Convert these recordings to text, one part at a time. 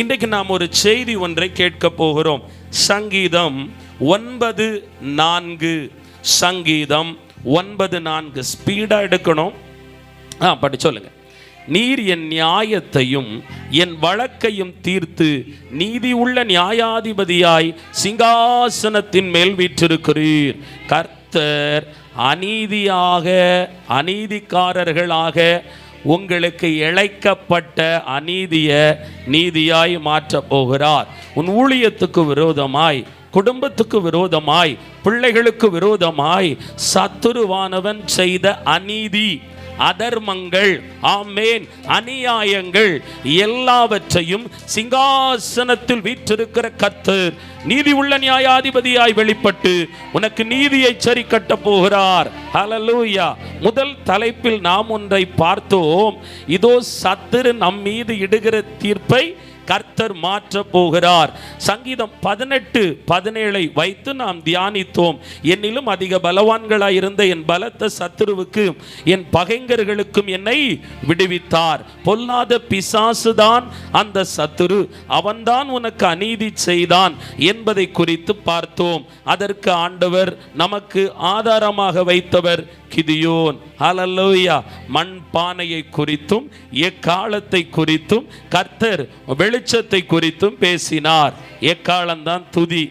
இன்றைக்கு நாம் ஒரு செய்தி ஒன்றை கேட்க போகிறோம். சங்கீதம் 9:4. சங்கீதம் 9:4. ஸ்பீடா எடுக்கணும். படி சொல்லுங்க. நீர் என் நியாயத்தையும் என் வழக்கையும் தீர்த்து நீதி உள்ள நியாயாதிபதியாய் சிங்காசனத்தின் மேல் வீற்றிருக்கிறீர். கர்த்தர் அநீதிக்காரர்களாக உங்களுக்கு இழைக்கப்பட்ட அநீதிய நீதியாய் மாற்றப் போகிறார். உன் ஊழியத்துக்கு விரோதமாய், குடும்பத்துக்கு விரோதமாய், பிள்ளைகளுக்கு விரோதமாய் சத்துருவானவன் செய்த அநீதி, அதர்மங்கள், ஆமேன், அநியாயங்கள் எல்லாவற்றையும் சிங்காசனத்தில் வீற்றிருக்கிற கர்த்தர் நீதி உள்ள நியாயாதிபதியாய் வெளிப்பட்டு உனக்கு நீதியை சரி கட்ட போகிறார். ஹல்லேலூயா. முதல் தலைப்பில் நாம் ஒன்றை பார்த்தோம். இதோ சத்துரு நம் மீது இடுகிற தீர்ப்பை கர்த்தர் மாற்ற போகிறார். சங்கீதம் 18:17 வைத்து நாம் தியானித்தோம். என்னிலும் அதிக பலவான்களாய் இருந்த என் பலத்த சத்துருவுக்கு என் பகைஞர்களுக்கும் என்னை விடுவித்தார். பொல்லாத பிசாசுதான் அந்த சத்துரு, அவன்தான் உனக்கு அநீதி செய்தான் என்பதை குறித்து பார்த்தோம். அதற்கு ஆண்டவர் நமக்கு ஆதாரமாக வைத்தவர் கிதியோன். ஹல்லேலூயா. மண் பானையை குறித்தும் எக்காலத்தை குறித்தும் கர்த்தர் வெளிச்சத்தை குறித்தும் பேசினார். எக்காலம்தான் துதி.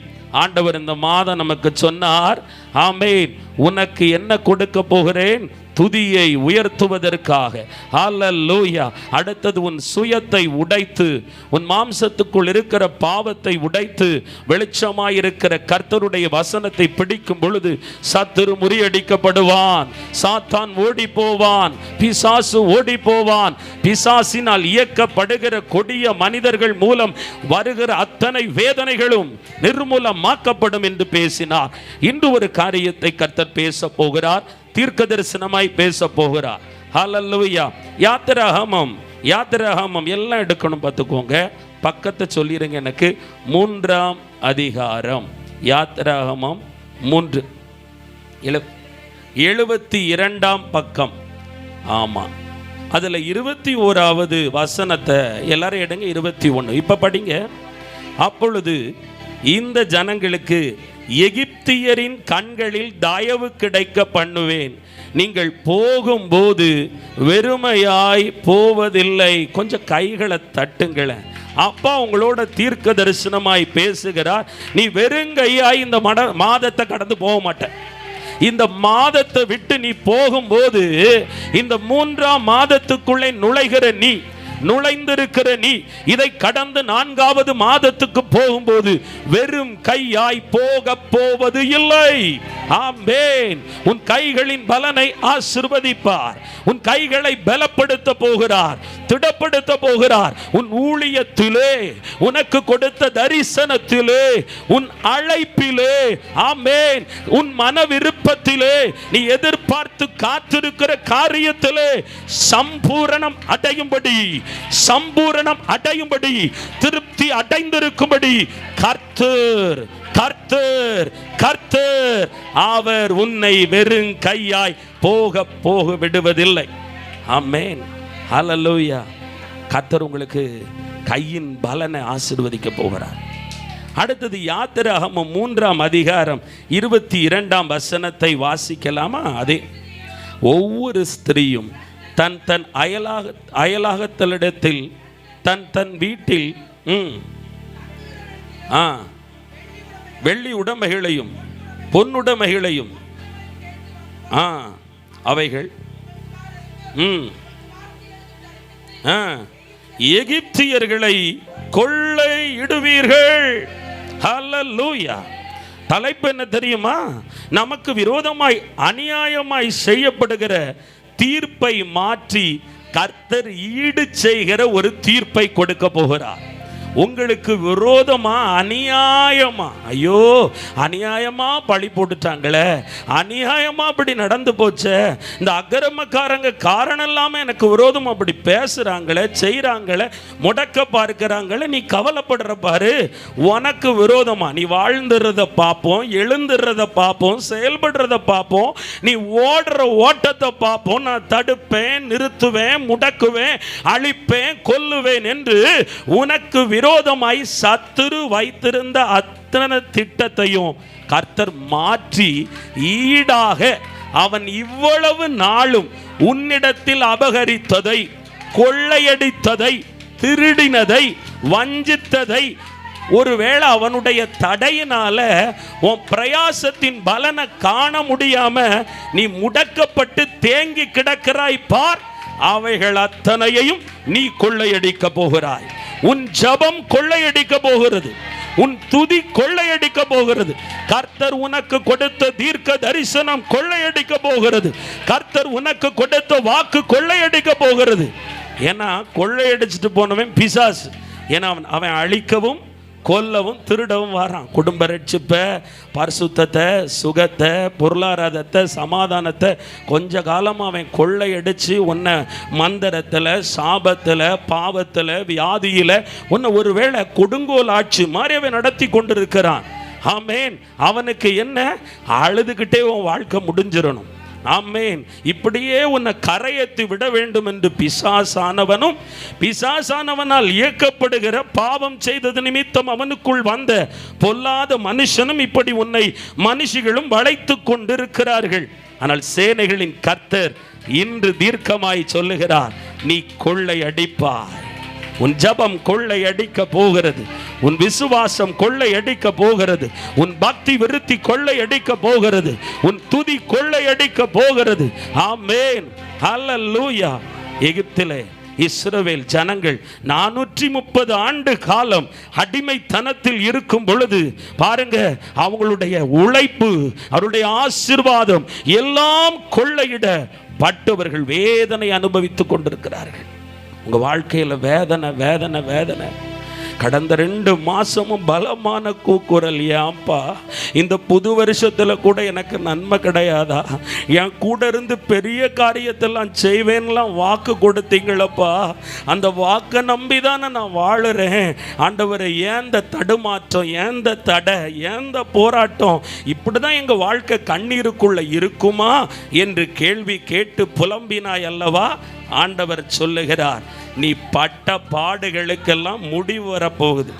ஆண்டவர் இந்த மாதம் நமக்கு சொன்னார், ஆமென், உனக்கு என்ன கொடுக்க போகிறேன்? துதியை உயர்த்துவதற்காக. ஹல்லேலூயா. அடுத்தது உன் சுயத்தை உடைத்து, உன் மாம்சத்துக்குள் இருக்கிற பாவத்தை உடைத்து வெளிச்சமாயிருக்கிற கர்த்தருடைய வசனத்தை பிடிக்கும் பொழுது சத்துரு முறியடிக்கப்படுவான், சாத்தான் ஓடி போவான், பிசாசு ஓடி போவான். பிசாசினால் இயக்கப்படுகிற கொடிய மனிதர்கள் மூலம் வருகிற அத்தனை வேதனைகளும் நிர்மூலமாக்கப்படும் என்று பேசினார். இன்று ஒரு காரியத்தை கர்த்தர் பேச போகிறார். தீர்க்க தரிசனமாய் பேச போகிறார். ஹல்லேலூயா. யாத்திராகமம் எல்லாம் எடுக்கணும், பார்த்துக்கோங்க. பக்கத்தை சொல்லிடுங்க எனக்கு. 3ஆம் அதிகாரம் யாத்திராகமம் 3 72ஆம் பக்கம். ஆமா, அதுல 21வது வசனத்தை எல்லாரும் எடுங்க. 21 இப்ப படிங்க. அப்பொழுது இந்த ஜனங்களுக்கு எகிப்தியரின் கண்களில் தயவு கிடைக்க பண்ணுவேன், நீங்கள் போகும்போது வெறுமையாய் போவதில்லை. கொஞ்சம் கைகளை தட்டுங்களேன். அப்பா உங்களோட தீர்க்க தரிசனமாய் பேசுகிறார். நீ வெறுங்கையாய் இந்த மாதத்தை கடந்து போக மாட்ட. இந்த மாதத்தை விட்டு நீ போகும்போது, இந்த 3ஆம் மாதத்துக்குள்ளே நுழைந்திருக்கிற நீ இதை கடந்து 4வது மாதத்துக்கு போகும்போது வெறும் கையாய் போவது இல்லை. ஆமென். உன் கைகளின் பலனை ஆசீர்வதிப்பார். உன் கைகளை பலப்படுத்த போகிறார், திடப்படுத்த போகிறார். உன் ஊழியத்திலே, உனக்கு கொடுத்த தரிசனத்திலே, உன் அழைப்பிலே, ஆமென், உன் மன விருப்பத்திலே, நீ எதிர்பார்த்து காத்திருக்கிற காரியத்திலே சம்பூரணம் அடையும்படி, திருப்தி அடைந்திருக்கும்படி கர்த்தர் அவர் உன்னை வெறும் கையாய் போக விடுவதில்லை. ஆமென். ஹல்லேலூயா. கர்த்தர் உங்களுக்கு கையின் பலனை ஆசீர்வதிக்க போகிறார். அடுத்தது யாத்திராகமம் 3ஆம் அதிகாரம் 22ஆம் வசனத்தை வாசிக்கலாமா? அதே, ஒவ்வொரு ஸ்திரீயும் தன் அயலாகத்தலிடத்தில் தன் வீட்டில் வெள்ளி உடைமைகளையும் பொன்னுடைமைகளையும் அவைகள் எகிப்தியர்களை கொள்ளையிடுவீர்கள். ஹல்லேலூயா. தலைப்பு என்ன தெரியுமா? நமக்கு விரோதமாய் அநியாயமாய் செய்யப்படுகிற தீர்ப்பை மாற்றி கர்த்தர் ஈடு செய்கிற ஒரு தீர்ப்பை கொடுக்க போகிறார். உங்களுக்கு விரோதமா அநியாயமா, ஐயோ அநியாயமா பழி போட்டுட்டாங்களே, அநியாயமா அப்படி நடந்து போச்சே, இந்த அக்கிரமக்காரங்க காரணம் இல்லாம எனக்கு விரோதம் அப்படி பேசுறாங்களே, செய்யறாங்களே, முடக்க பார்க்கிறாங்களே, நீ கவலைப்படுற பாரு. உனக்கு விரோதமா நீ வாழ்ந்துறத பார்ப்போம், எழுந்துறத பார்ப்போம், செயல்படுறத பார்ப்போம், நீ ஓடுற ஓட்டத்தை பார்ப்போம். நான் தடுப்பேன், நிறுத்துவேன், முடக்குவேன், அழிப்பேன், கொல்லுவேன் என்று உனக்கு விரோதமாய் சத்துரு வைத்திருந்த அத்தனை திட்டத்தையும் கர்த்தர் மாற்றி ஈடாக அவன் இவ்வளவு நாளும் உன்னிடத்தில் அபகரித்ததை, கொள்ளையடித்ததை, திருடினதை, வஞ்சித்ததை, ஒருவேளை அவனுடைய தடையினால உன் பிரயாசத்தின் பலனை காண முடியாம நீ முடக்கப்பட்டு தேங்கி கிடக்கிறாய் பார். அவைகள் அத்தனையையும் நீ கொள்ளையடிக்க போகிறாய். உன் ஜபம் கொள்ளையடிக்க போகிறது. உன் துதி கொள்ளையடிக்க போகிறது. கர்த்தர் உனக்கு கொடுத்த தீர்க்க தரிசனம் கொள்ளையடிக்க போகிறது. கர்த்தர் உனக்கு கொடுத்த வாக்கு கொள்ளையடிக்க போகிறது. ஏன்னா கொள்ளையடிச்சிட்டு போனவன் பிசாசு. ஏன்னா அவன் அழிக்கவும் கொல்லவும் திருடவும் வரான். குடும்ப ரட்சிப்பை, பரிசுத்தத்தை, சுகத்தை, பொருளாதாரத்தை, சமாதானத்தை கொஞ்ச காலமாக அவன் கொள்ளையடிச்சு உன்னை மந்திரத்தில், சாபத்தில், பாவத்தில், வியாதியில் உன்னை ஒருவேளை கொடுங்கோல் ஆட்சி மாதிரி அவன் நடத்தி கொண்டிருக்கிறான். ஆமேன். அவனுக்கு என்ன, அழுதுகிட்டே உன் வாழ்க்கை முடிஞ்சிடணும். ஆமேன். இப்படியே உன்னை கரையேற்றி விட வேண்டும் என்று பிசாசானவனால் இயக்கப்படுகிற பாவம் செய்தது நிமித்தம் அவனுக்குள் வந்த பொல்லாத மனுஷனும் இப்படி உன்னை மனுஷிகளும் வளைத்து கொண்டிருக்கிறார்கள். ஆனால் சேனைகளின் கர்த்தர் இன்று தீர்க்கமாய் சொல்லுகிறார், நீ கொள்ளை அடிப்பாய். உன் ஜபம் கொள்ளை அடிக்க போகிறது. உன் விசுவாசம் கொள்ளை அடிக்க போகிறது. உன் பக்தி விருத்தி கொள்ளை அடிக்க போகிறது. உன் துதி கொள்ளை அடிக்க போகிறது. ஆமென். ஹல்லேலூயா. எகிப்திலே இஸ்ரவேல் ஜனங்கள் 430 ஆண்டு காலம் அடிமைத்தனத்தில் இருக்கும் பொழுது பாருங்க, அவங்களுடைய உழைப்பு, அவருடைய ஆசீர்வாதம் எல்லாம் கொள்ளையிட பட்டவர்கள் வேதனை அனுபவித்துக் கொண்டிருக்கிறார்கள். உங்க வாழ்க்கையில வேதனை வேதனை வேதனை. கடந்த 2 மாசமும் பலமான கூக்குரல், ஏன்பா இந்த புது வருஷத்துல கூட எனக்கு நன்மை கிடையாதா? என் கூட இருந்து பெரிய காரியத்தெல்லாம் செய்வேன்லாம் வாக்கு கொடுத்தீங்களப்பா, அந்த வாக்கை நம்பி தானே நான் வாழுறேன். ஆண்டவரை, ஏன் இந்த தடுமாற்றம், ஏன் இந்த தடை, ஏன் இந்த போராட்டம்? இப்படிதான் எங்க வாழ்க்கை கண்ணீருக்குள்ள இருக்குமா என்று கேள்வி கேட்டு புலம்பினாய் அல்லவா? ஆண்டவர் சொல்லுகிறார், நீ பட்ட பாடுகளுக்கெல்லாம் முடிவு வரப்போகுது.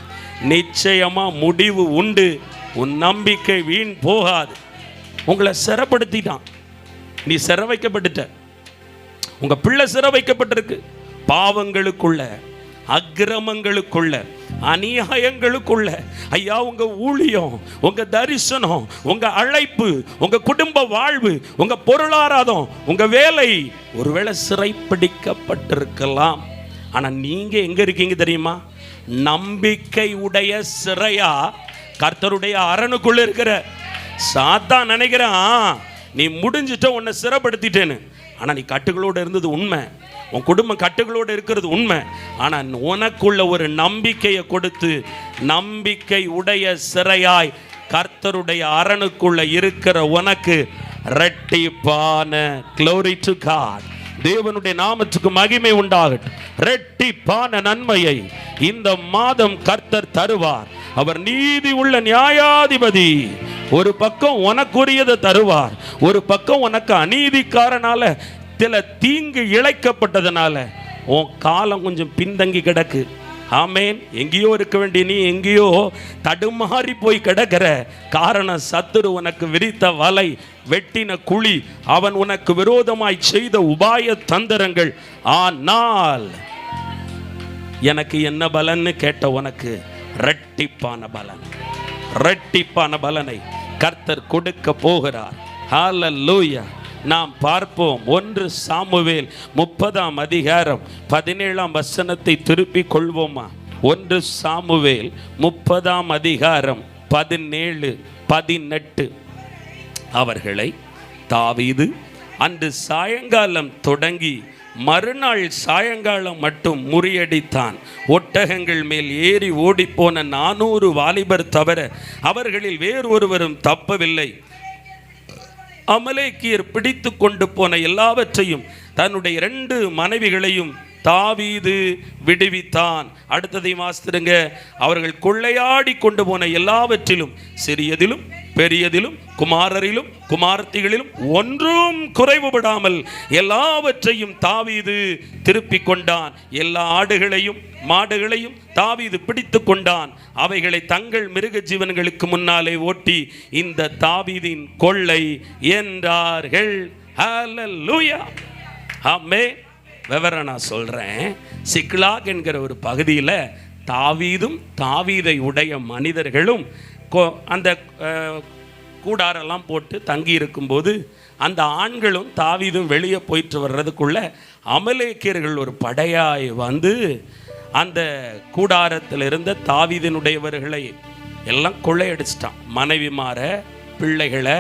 நிச்சயமா முடிவு உண்டு. உன் நம்பிக்கை வீண் போகாது. உங்களை சிறைப்படுத்திட்டான், நீ சிறை வைக்கப்பட்டுட்ட. உங்க பிள்ளை சிறை வைக்கப்பட்டிருக்கு. பாவங்களுக்குள்ள, அக்கிரமங்களுக்குள்ள, அநியாயங்களுக்குள்ள. ஐயா, உங்க ஊழியம், உங்க தரிசனம், உங்க அழைப்பு, உங்க குடும்ப வாழ்வு, உங்க பொருளாதாரம், உங்க வேலை ஒருவேளை சிறைப்பிடிக்கப்பட்டிருக்கலாம். ஆனா நீங்க எங்க இருக்கீங்க தெரியுமா? நம்பிக்கை உடைய சிறையா கர்த்தருடைய அரணுக்குள்ள இருக்கிற. சாத்தான் நினைக்கிறான் நீ முடிஞ்சிட்ட, உன்னை சிறைப்படுத்திட்டேன்னு. ஆனா நீ கட்டுகளோடு இருந்தது உண்மை, உன் குடும்பம் கட்டுகளோடு இருக்கிறது உண்மை. ஆனா உனக்குள்ள ஒரு நம்பிக்கையை கொடுத்து, நம்பிக்கை உடைய சிறையாய் கர்த்தருடைய அரணுக்குள்ள இருக்கிற உனக்கு இரட்டிப்பான glory to God, தேவனுடைய நாமத்துக்கு மகிமை உண்டாகட்டும், இரட்டிப்பான நன்மையை இந்த மாதம் கர்த்தர் தருவார். அவர் நீதி உள்ள நியாயாதிபதி. ஒரு பக்கம் உனக்குரியதை தருவார், ஒரு பக்கம் உனக்கு அநீதிக்காரனால சில தீங்கு இழைக்கப்பட்டதனால உன் காலம் கொஞ்சம் பின்தங்கி கிடக்கு. ஆமேன். எங்கேயோ இருக்க வேண்டிய நீ எங்கேயோ தடுமாறி போய் கிடக்கிற. காரணம், சத்துரு உனக்கு விரித்த வலை, வெட்டின குழி, அவன் உனக்கு விரோதமாய் செய்த உபாய தந்திரங்கள். ஆனால் எனக்கு என்ன பலன்னு கேட்ட உனக்கு இரட்டிப்பான பலன், இரட்டிப்பான பலனை கர்த்தர் கொடுக்க போகிறார். ஹல்லேலூயா. நாம் பார்ப்போம். 1 சாமுவேல் 30ஆம் அதிகாரம் 17ஆம் வசனத்தை திருப்பிக் கொள்வோமா? 1 சாமுவேல் 30ஆம் அதிகாரம் 17, 18. அவர்களை தாவீது அன்று சாயங்காலம் தொடங்கி மறுநாள் சாயங்காலம் மட்டும் முறியடித்தான். ஒட்டகங்கள் மேல் ஏறி ஓடிப்போன 400 வாலிபர் தவிர அவர்களில் வேறு ஒருவரும் தப்பவில்லை. அமலேக்கியர் பிடித்து கொண்டு போன எல்லாவற்றையும், தன்னுடைய 2 மனைவிகளையும் தாவீது விடுவித்தான். அடுத்ததை வாசித்துடுங்க. அவர்கள் கொள்ளையாடி கொண்டு போன எல்லாவற்றிலும், சிறியதிலும் பெரியதிலும் குமாரரிலும் குமாரத்திகளிலும் ஒன்றும் குறைவுபடாமல் எல்லாவற்றையும் தாவீது திருப்பிக் கொண்டான். எல்லா ஆடுகளையும் மாடுகளையும் தாவீது பிடித்து கொண்டான். அவைகளை தங்கள் மிருக ஜீவன்களுக்கு முன்னாலே ஓட்டி இந்த தாவீதின் கொள்ளை என்றார்கள். ஹல்லேலூயா, ஆமென். விவரம் நான் சொல்றேன். சிக்லாக் என்கிற ஒரு பகுதியில் தாவீதும் தாவீதை உடைய மனிதர்களும் அந்த கூடாரெல்லாம் போட்டு தங்கி இருக்கும்போது அந்த ஆண்களும் தாவீதும் வெளியே போயிட்டு வர்றதுக்குள்ள அமலேக்கியர்கள் ஒரு படையாய் வந்து அந்த கூடாரத்தில் இருந்த தாவீதினுடையவர்களை எல்லாம் கொள்ளையடிச்சிட்டான். மனைவிமார, பிள்ளைகளை,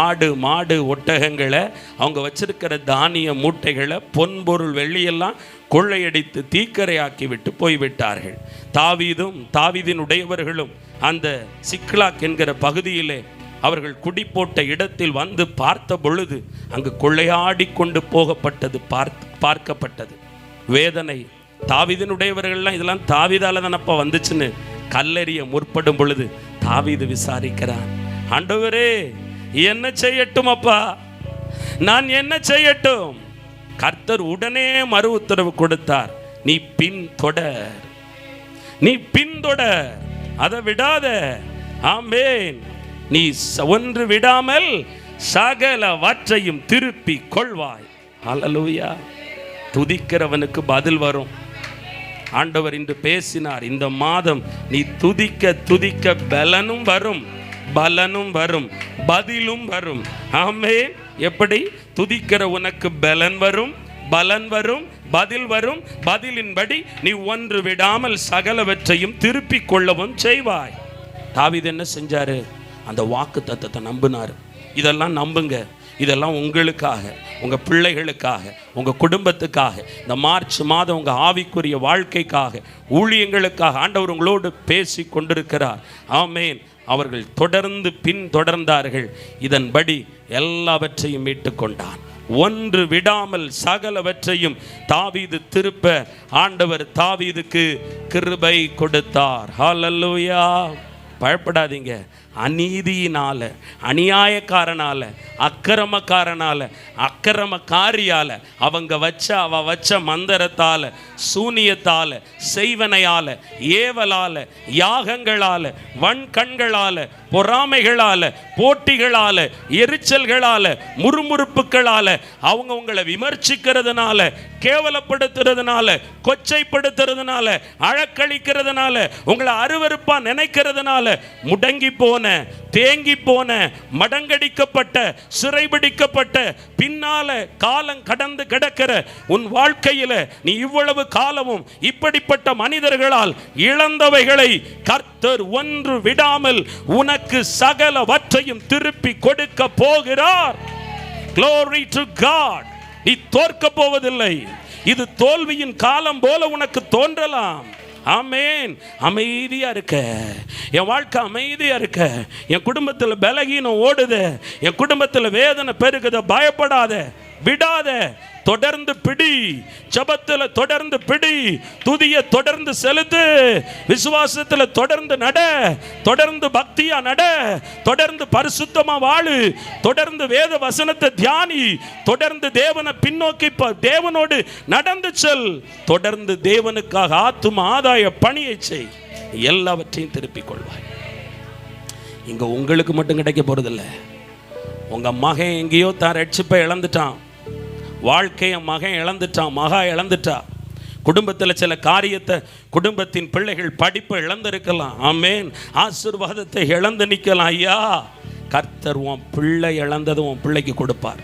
ஆடு மாடு ஒட்டகங்களை, அவங்க வச்சிருக்கிற தானிய மூட்டைகளை, பொன்பொருள் வெள்ளியெல்லாம் கொள்ளையடித்து தீக்கரையாக்கி விட்டு போய்விட்டார்கள். தாவீதும் தாவீதினுடையவர்களும் அந்த சிக்லாக் என்கிற பகுதியிலே அவர்கள் குடி போட்ட இடத்தில் வந்து பார்த்த பொழுது அங்கு கொள்ளையாடி கொண்டு போகப்பட்டது பார்க்கப்பட்டது. வேதனை. தாவீதினுடையவர்கள்லாம் இதெல்லாம் தாவீதால தானப்பா வந்துச்சுன்னு கல்லெறிய முற்படும் பொழுது தாவீது விசாரிக்கிறான், ஆண்டவரே என்ன செய்யட்டும் அப்பா, நான் என்ன செய்யட்டும்? கர்த்தர் உடனே மறு உத்தரவு கொடுத்தார், நீ பின்தொடர், நீ பின்தொடர், அதை விடாத. ஆமென். நீ ஒன்று விடாமல் சகலவற்றையும் திருப்பி கொள்வாய். ஹல்லேலூயா. துதிக்கிறவனுக்கு பதில் வரும். ஆண்டவர் இன்று பேசினார். இந்த மாதம் நீ துதிக்க துதிக்க பலனும் வரும், பலனும் வரும், பதிலும் வரும். ஆமென். எப்படி? துதிக்கிற உனக்கு பலன் வரும், பலன் வரும், பதில் வரும். பதிலின்படி நீ ஒன்று விடாமல் சகலவற்றையும் திருப்பி கொள்ளவும் செய்வாய். தாவீது என்ன செஞ்சாரு? அந்த வாக்கு தத்தத்தை நம்பினார். இதெல்லாம் நம்புங்க, இதெல்லாம் உங்களுக்காக, உங்கள் பிள்ளைகளுக்காக, உங்கள் குடும்பத்துக்காக, இந்த மார்ச் மாதம் உங்கள் ஆவிக்குரிய வாழ்க்கைக்காக, ஊழியங்களுக்காக ஆண்டவர் உங்களோடு பேசி கொண்டிருக்கிறார். ஆமென். அவர்கள் தொடர்ந்து பின்தொடர்ந்தார்கள். இதன்படி எல்லாவற்றையும் மீட்டு கொண்டான். ஒன்று விடாமல் சகலவற்றையும் தாவீது திருப்ப ஆண்டவர் தாவீதுக்கு கிருபை கொடுத்தார். ஹல்லேலூயா. பயப்படாதீங்க. அநீதியினால, அநியாயக்காரனால, அக்கிரமக்காரனால, அக்கிரமக்காரியால, அவ வச்ச மந்திரத்தால, சூனியத்தால, செய்வனையால, ஏவலால, யாகங்களால, வன்கண்களால, பொறாமைகளால, போட்டிகளால, எரிச்சல்களால, முறுமுறுப்புகளால, அவங்க உங்களை விமர்சிக்கிறதுனால, கேவலப்படுத்துறதுனால, கொச்சைப்படுத்துறதுனால, அழக்களிக்கிறதுனால, உங்களை அருவருப்பா நினைக்கிறதுனால முடங்கி போன, தேங்கி போன, மடங்கடிக்கப்பட்ட, சிறைபிடிக்கப்பட்ட, பின்னால காலம் கடந்து கிடக்கிற உன் வாழ்க்கையில நீ இவ்வளவு காலமும் இப்படிப்பட்ட மனிதர்களால் இழந்தவைகளை கர்த்தர் ஒன்று விடாமல் உனக்கு சகலவற்றையும் திருப்பி கொடுக்க போகிறார். Glory to God. நீ தோற்க போவதில்லை. இது தோல்வியின் காலம் போல உனக்கு தோன்றலாம். ஆமென். அமைதியா இருக்க, என் வாழ்க்கை அமைதியா இருக்க, என் குடும்பத்தில் பலகீனம் ஓடுது, என் குடும்பத்தில் வேதனை பெருகுத, பயப்படாத, விடாத, தொடர்ந்து பிடி, ஜெபத்தில் தொடர்ந்து பிடி, துதியை தொடர்ந்து செலுத்து, விசுவாசத்தில் தொடர்ந்து நட, தொடர்ந்து பக்தியா நட, தொடர்ந்து பரிசுத்தமா வாழு, தொடர்ந்து வேத வசனத்தை தியானி, தொடர்ந்து தேவனை பின்னோக்கி தேவனோடு நடந்து செல், தொடர்ந்து தேவனுக்காக ஆத்தும ஆதாய பணியை செய். எல்லாவற்றையும் திருப்பிக் கொள்வாய். இங்க உங்களுக்கு மட்டும் கிடைக்க போறதில்லை. உங்க மகன் எங்கேயோ தான் ரட்சிப்பை இழந்துட்டான், வாழ்க்கைய மகன் இழந்துட்டான், மகா இழந்துட்டா, குடும்பத்தில் சில காரியத்தை, குடும்பத்தின் பிள்ளைகள் படிப்பை இழந்திருக்கலாம். ஆமென். ஆசீர்வாதத்தை இழந்து நிற்கலாம். ஐயா, கர்த்தர் உன் பிள்ளை இழந்தது உன் பிள்ளைக்கு கொடுப்பார்,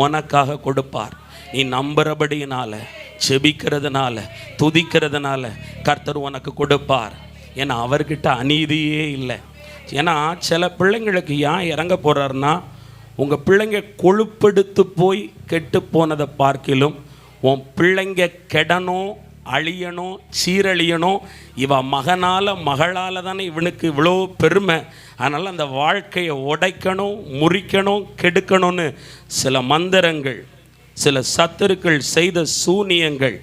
உனக்காக கொடுப்பார். நீ நம்புறபடியினால, செபிக்கிறதுனால, துதிக்கிறதுனால கர்த்தர் உனக்கு கொடுப்பார். ஏன்னா அவர்கிட்ட அநீதியே இல்லை. ஏன்னா சில பிள்ளைங்களுக்கு ஏன் இறங்க போறாருன்னா, உங்கள் பிள்ளைங்க கொழுப்பெடுத்து போய் கெட்டு போனதை பார்க்கிலும் உன் பிள்ளைங்க கெடணும், அழியணும், சீரழியணும், இவ மகனால் மகளால் தானே இவனுக்கு இவ்வளோ பெருமை, அதனால் அந்த வாழ்க்கையை உடைக்கணும், முறிக்கணும், கெடுக்கணும்னு சில மந்திரங்கள், சில சத்துருக்கள் செய்த சூனியங்கள்,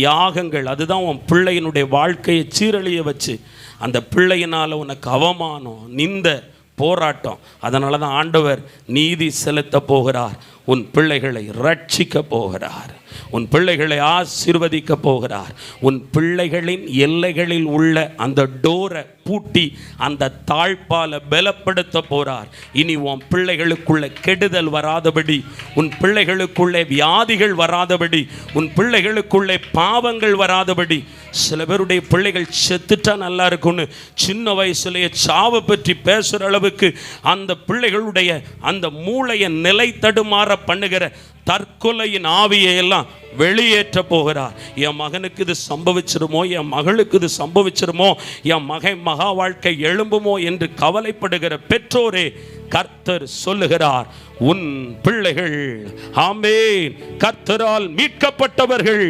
யாகங்கள், அதுதான் உன் பிள்ளையினுடைய வாழ்க்கையை சீரழிய வச்சு அந்த பிள்ளையினால் உனக்கு அவமானம், நிந்த, போராட்டம். அதனால தான் ஆண்டவர் நீதி செலுத்த போகிறார். உன் பிள்ளைகளை ரட்சிக்க போகிறார். உன் பிள்ளைகளை ஆசீர்வதிக்க போகிறார். உன் பிள்ளைகளின் எல்லைகளில் உள்ள அந்த டோரை பூட்டி அந்த தாழ்பால பலப்படுத்த போறார். இனி உன் பிள்ளைகளுக்குள்ள கெடுதல் வராதபடி, உன் பிள்ளைகளுக்குள்ளே வியாதிகள் வராதபடி, உன் பிள்ளைகளுக்குள்ளே பாவங்கள் வராதபடி. சில பேருடைய பிள்ளைகள் செத்துட்டா நல்லா இருக்கும்னு சின்ன வயசுலேயே சாவை பற்றி பேசுகிற அளவுக்கு அந்த பிள்ளைகளுடைய அந்த மூளையை நிலை தடுமாற பண்ணுகிற தற்கொலையின் ஆவியை எல்லாம் வெளியேற்ற போகிறார். என் மகனுக்கு இது சம்பவிச்சிருமோ, என் மகளுக்கு இது சம்பவிச்சிருமோ, என் மகன் மகா வாழ்க்கை எழும்புமோ என்று கவலைப்படுகிற பெற்றோரே, கர்த்தர் சொல்லுகிறார், உன் பிள்ளைகள் ஆமென் கர்த்தரால் மீட்கப்பட்டவர்கள்,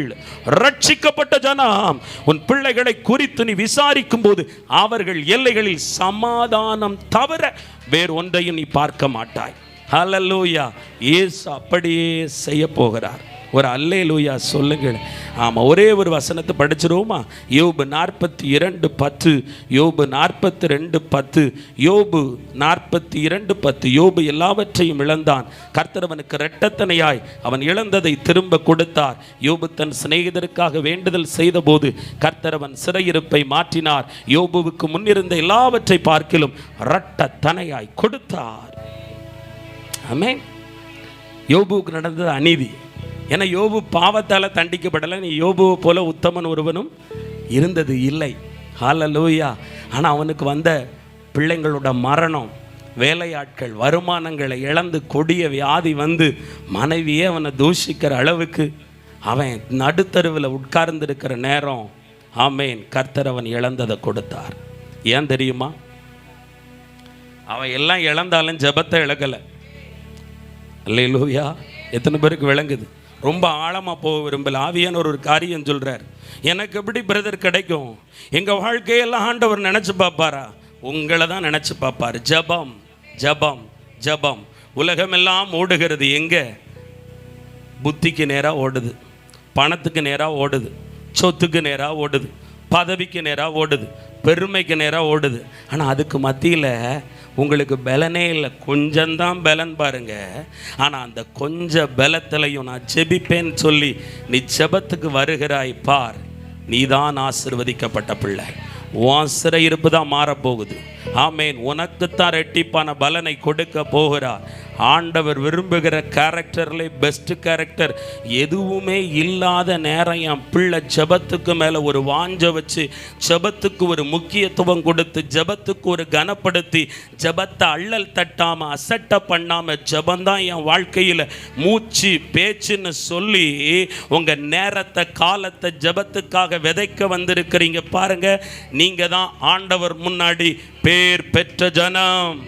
ரட்சிக்கப்பட்ட ஜனம். உன் பிள்ளைகளை குறித்து நீ விசாரிக்கும் போது அவர்கள் எல்லைகளில் சமாதானம் தவிர வேறு ஒன்றையும் நீ பார்க்க மாட்டாய். ஹல்லேலூயா. இயேசு அப்படியே செய்ய போகிறார். ஒரு அல்லேலூயா சொல்லுங்கள். ஆமாம், ஒரே ஒரு வசனத்தை படிச்சிருவோமா? யோபு 42:10, யோபு 42:10, யோபு 42:10. யோபு எல்லாவற்றையும் இழந்தான், கர்த்தர் அவனுக்கு இரட்டத்தனையாய் அவன் இழந்ததை திரும்ப கொடுத்தார். யோபு தன் சிநேகிதருக்காக வேண்டுதல் செய்த போது கர்த்தர் அவன் சிறையிருப்பை மாற்றினார். யோபுவுக்கு முன்னிருந்த எல்லாவற்றை பார்க்கிலும் இரட்டத்தனையாய் கொடுத்தார். ஆமென். யோபுவுக்கு நடந்தது அநீதி. ஏன்னா யோபு பாவத்தால் தண்டிக்கப்படலை. நீ யோபுவை போல உத்தமன் ஒருவனும் இருந்தது இல்லை. ஹல்லேலூயா. ஆனால் அவனுக்கு வந்த பிள்ளைங்களோட மரணம், வேலையாட்கள், வருமானங்களை இழந்து கொடிய வியாதி வந்து மனைவியே அவனை தூஷிக்கிற அளவுக்கு அவன் நடுத்தருவில் உட்கார்ந்துருக்கிற நேரம் ஆமென் கர்த்தர் அவன் இழந்ததை கொடுத்தார். ஏன் தெரியுமா? அவன் எல்லாம் இழந்தாலும் ஜெபத்தை இழக்கலை. அல்லேலூயா. எத்தனை பேருக்கு விளங்குது? ரொம்ப ஆழமாக போக விரும்பல. ஆவியான ஒரு காரியம் சொல்கிறார். எனக்கு எப்படி பிரதர் கிடைக்கும்? எங்கள் வாழ்க்கையெல்லாம் ஆண்டவர் நினச்சி பார்ப்பாரா? உங்களை தான் நினச்சி பார்ப்பார். ஜபம் ஜபம் ஜபம். உலகமெல்லாம் ஓடுகிறது எங்கே? புத்திக்கு நேராக ஓடுது, பணத்துக்கு நேராக ஓடுது, சொத்துக்கு நேராக ஓடுது, பதவிக்கு நேராக ஓடுது, பெருமைக்கு நேராக ஓடுது. ஆனால் அதுக்கு மத்தியில் உங்களுக்கு பலனே இல்லை. கொஞ்சம்தான் பலன் பாருங்க. ஆனால் அந்த கொஞ்ச பலத்திலையும் நான் ஜெபிப்பேன்னு சொல்லி நீ ஜெபத்துக்கு வருகிறாய் பார், நீதான் ஆசீர்வதிக்கப்பட்ட பிள்ளை. உன் சிறையிருப்பு தான் மாறப்போகுது. ஆமேன். உனக்குத்தான் ரெட்டிப்பான பலனை கொடுக்க போகிறார். ஆண்டவர் விரும்புகிற கேரக்டர்ல பெஸ்ட் கேரக்டர் எதுவுமே இல்லாத நேரம் என் பிள்ளை ஜெபத்துக்கு மேலே ஒரு வாஞ்ச வச்சு, ஜெபத்துக்கு ஒரு முக்கியத்துவம் கொடுத்து, ஜெபத்துக்கு ஒரு கனப்படுத்தி, ஜெபத்தை அள்ளல் தட்டாமல் அசட்டை பண்ணாமல், ஜெபந்தான் என் வாழ்க்கையில் மூச்சு பேச்சுன்னு சொல்லி உங்கள் நேரத்தை காலத்தை ஜெபத்துக்காக விதைக்க வந்திருக்கிறீங்க பாருங்க. நீங்கள் தான் ஆண்டவர் முன்னாடி பேர் பெற்ற ஜனம்,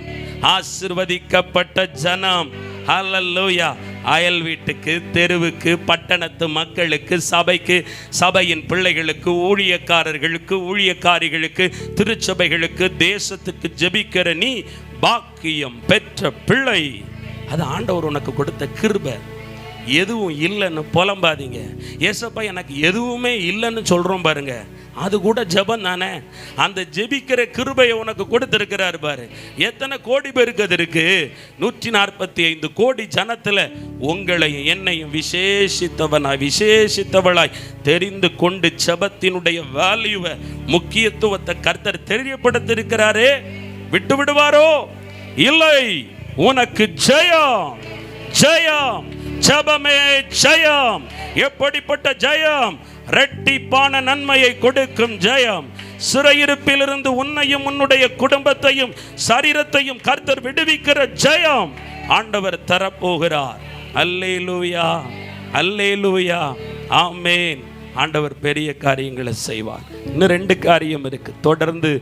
ஆசீர்வதிக்கப்பட்ட ஜனம். ஹல்லேலூயா. அயல் வீட்டுக்கு, தெருவுக்கு, பட்டணத்து மக்களுக்கு, சபைக்கு, சபையின் பிள்ளைகளுக்கு, ஊழியக்காரர்களுக்கு, ஊழியக்காரிகளுக்கு, திருச்சபைகளுக்கு, தேசத்துக்கு ஜெபிக்கிற நீ பாக்கியம் பெற்ற பிள்ளை. அது ஆண்டவர் உனக்கு கொடுத்த கிருபை. எதுவும் இல்லைன்னு புலம்பாதீங்க. ஏசப்பா எனக்கு எதுவுமே இல்லைன்னு சொல்கிறோம் பாருங்க, அது கூட ஜெபம் தானே. அந்த ஜெபிக்கிற கிருபையை உனக்கு கொடுத்துருக்கிறார் பாரு. எத்தனை கோடி பேருக்கு அது இருக்கு? 145 கோடி ஜனத்தில் உங்களையும் என்னையும் விசேஷித்தவளாய் தெரிந்து கொண்டு ஜெபத்தினுடைய வேல்யூவை, முக்கியத்துவத்தை கர்த்தர் தெரியப்படுத்திருக்கிறாரே. விட்டு விடுவாரோ? இல்லை. உனக்கு ஜெயம் ஜெயம். ஜெபமே ஜெயம். எப்படிப்பட்ட ஜெயம்? இரட்டிப்பான நன்மையை கொடுக்கும் ஜெயம். சிறையிருப்பிலிருந்து உன்னையும் உன்னுடைய குடும்பத்தையும் சரீரத்தையும் கர்த்தர் விடுவிக்கிற ஜெயம் ஆண்டவர் தரப்போகிறார். அல்லேலூயா, அல்லேலூயா, ஆமேன். ஆண்டவர் பெரிய காரியங்களை செய்வார். இன்னும் 2 காரியம் இருக்கு. தொடர்ந்து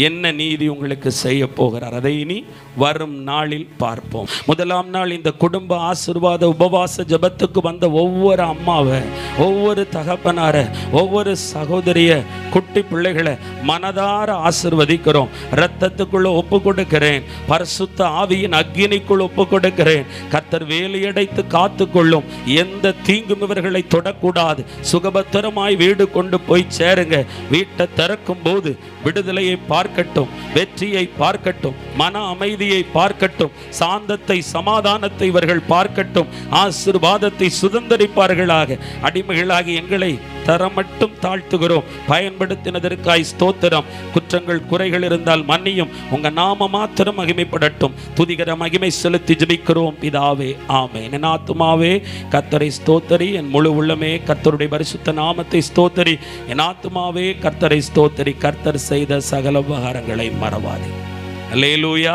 என்ன நீதி உங்களுக்கு செய்ய போகிறார், அதை இனி வரும் நாளில் பார்ப்போம். முதலாம் நாள் இந்த குடும்ப ஆசீர்வாத உபவாச ஜெபத்துக்கு வந்த ஒவ்வொரு அம்மாவை, ஒவ்வொரு தகப்பனார, ஒவ்வொரு சகோதரிய, குட்டி பிள்ளைகளை மனதார ஆசீர்வதிக்கிறோம். இரத்தத்துக்குள்ள ஒப்பு கொடுக்கிறேன். பரிசுத்த ஆவியின் அக்கினிக்குள் ஒப்பு கொடுக்கிறேன். கர்த்தர் வேலியடைத்து காத்து கொள்ளும். எந்த தீங்கும் இவர்களை தொடக்கூடாது. சுகபத்திரமாய் வீடு கொண்டு போய் சேருங்க. வீட்டை திறக்கும் போது விடுதலையை பார்க்கட்டும், வெற்றியை பார்க்கட்டும், மன அமைதியை பார்க்கட்டும், சாந்தத்தை சமாதானத்தை இவர்கள் பார்க்கட்டும், ஆசீர்வாதத்தை சுதந்தரிப்பார்களாக. அடிமைகளாகி எங்களை தரமட்டும் தாழ்த்துகிறோம். பயன்படுத்தினதற்காய் ஸ்தோத்திரம். குற்றங்கள் குறைகள் இருந்தால் மன்னியும். உங்க நாம மாத்திரம் மகிமைப்படட்டும். துதிகர மகிமை செலுத்தி ஜெபிக்கிறோம் பிதாவே, ஆமென். என் ஆத்துமாவே கர்த்தரை ஸ்தோத்தரி, என் முழு உள்ளமே கர்த்தருடைய பரிசுத்த நாமத்தை ஸ்தோத்தரி. என் ஆத்துமாவே கர்த்தரை ஸ்தோத்தரி, கர்த்தர் செய்த சகல உபகாரங்களை மறவாதே. அல்லேலூயா.